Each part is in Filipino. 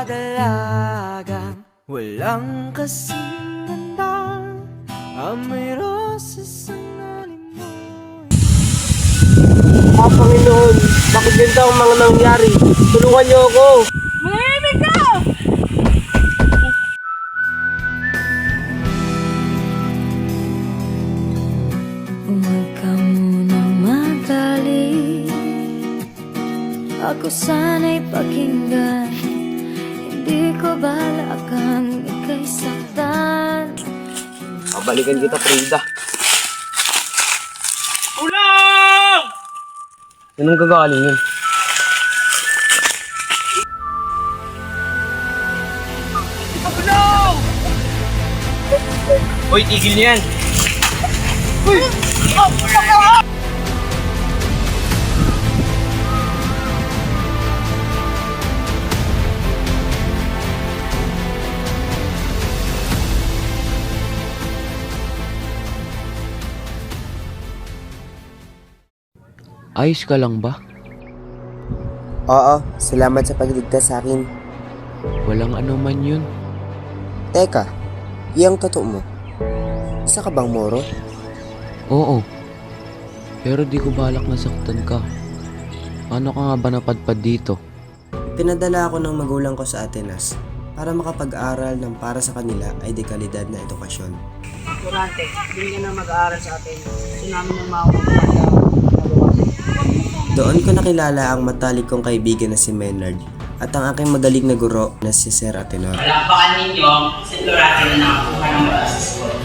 dalagang walang kasing ganda, amoy roses ang alimoy. Panginoon, bakit ganito ang mga nangyari? Tulungan niyo ako! Manahimik ka! Huwag ka munang magalit, ako sana'y pakinggan. Hindi ko balak ang ika'y saktan. Babalikan kita, Frida. Ulang! Anong gagaling yun? Ulang! Hoy, tigil niyan! Ayos ka lang ba? Oo, salamat sa pagligtas sa akin. Walang ano man yun. Teka, iyang totoo mo. Isa ka bang Moro? Oo. Pero di ko balak nasaktan ka. Paano ka nga ba napadpad dito? Pinadala ako ng magulang ko sa Atenas para makapag-aral ng para sa kanila ay dekalidad na edukasyon. Durante, hindi ka na mag-aaral sa atin. Gusto namin ng mga kumapagda. Doon ko nakilala ang matalik kong kaibigan na si Maynard at ang aking magaling na guro na si Sir Atenor. Palakpakan ninyo si Dorante na nakakuha ng mula sa school.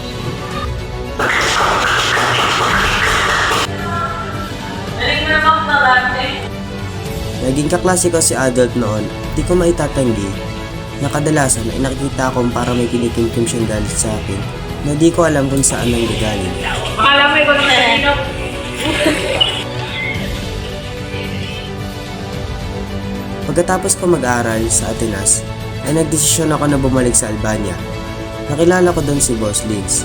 Galing mo naman, Dorante. Naging kaklase ko si Adolf noon, di ko maitatanggi na kadalasan ay nakikita akong para may kinikimkim siyang galit sa akin na di ko alam kung saan ang gagaling. Akala mo ikaw na sa Pagkatapos ko mag-aral sa Atenas, ay nagdesisyon ako na bumalik sa Albania. Nakilala ko doon si Boss Lids,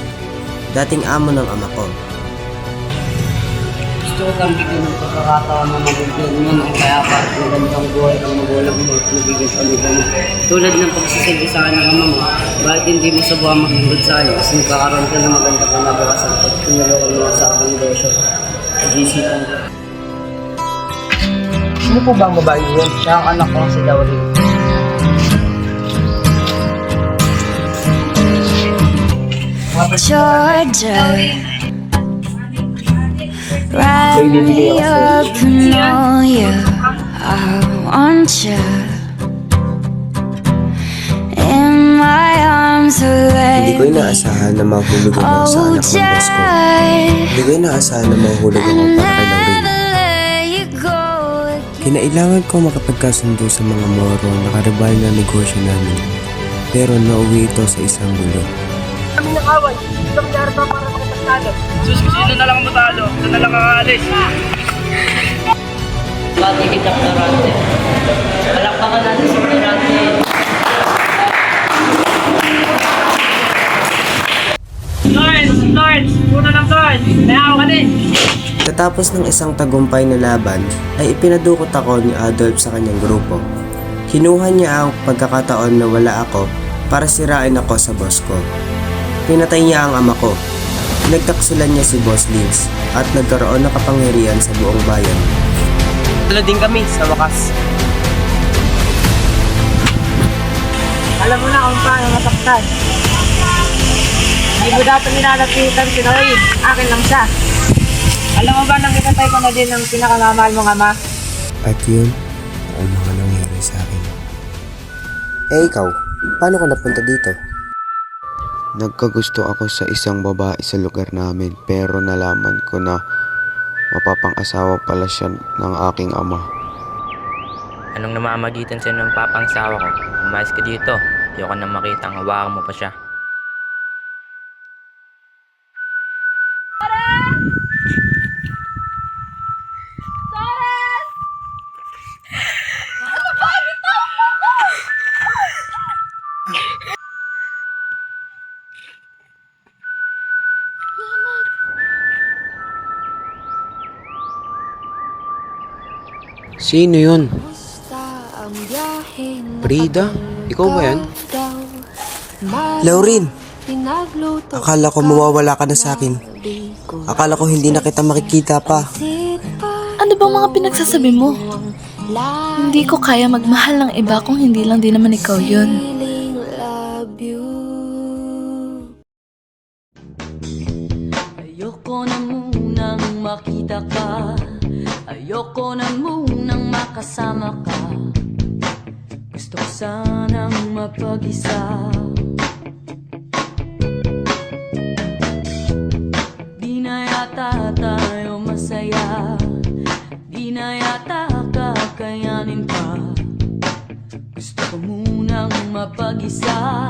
dating amo ng ama ko. Gusto ko kang bigyan ng pagkakataon na mabigyan mo ng kayapat ng ganitong buhay ng magulang mo at magiging pamilya mo. Tulad ng pagsisilbi sa akin ng ama mo, bakit hindi mo sabuhan maglingkod sa akin kasi nagkakaroon ka ng maganda kinabukasan pag tinulungan mo sa aking negosyo. Pag-isipan ko. Sino po ba ang babae yun? Siya ang anak ko si Dawari. Georgia, wrap me up and all you, I want you in my arms. Hindi ko inaasahan na mahulog ako sa anak ng boss ko. Hindi ko inaasahan na mahulog ako para kay Laurel. Kinailangan ko makapagkasundo sa mga Moro na karibal na negosyo namin. Pero nauwi ito sa isang gulo. Kami ng away. Ito nangyari pa para makapagtalo. Sus, sino na lang ang matalo? Ito na lang ang aalis. Bati kita, Dorante. Palakpakan natin si Dorante. Lawrence! Puno ng Lawrence! Nayaw ka din! Tatapos ng isang tagumpay na laban, ay ipinadukot ako ni Adolf sa kanyang grupo. Kinuha niya ang pagkakataon na wala ako para sirain ako sa boss ko. Pinatay niya ang ama ko. Nagtaksilan niya si Boss Lins at nagkaroon ng kapangyarihan sa buong bayan. Wala din kami sa wakas. Alam mo na kung paano masaktan. Hindi mo dapat nilalapitan si Noel. Akin lang siya. Alam mo ba nang ipatay ko na din ang pinakamamahal mong ama? At yun, ang mga nangyari sa akin. Eh ikaw, paano ka napunta dito? Nagkagusto ako sa isang babae sa lugar namin pero nalaman ko na mapapang-asawa pala siya ng aking ama. Anong namamagitan sa'yo ng papangsawa ko? Umayos ka dito. Ayoko na makita ang hawakan mo pa siya. Sino yun? Frida? Ikaw ba yan? Lauren, akala ko mawawala ka na sa akin. Akala ko hindi na kita makikita pa. Ano bang mga pinagsasabi mo? Hindi ko kaya magmahal ng iba kung hindi lang din naman ikaw yun. Ayoko na munang makita ka. Ayoko na munang makasama ka. Gusto ko sanang mapag-isa. Di na yata tayo masaya. Di na yata kakayanin pa. Gusto ko munang mapag-isa.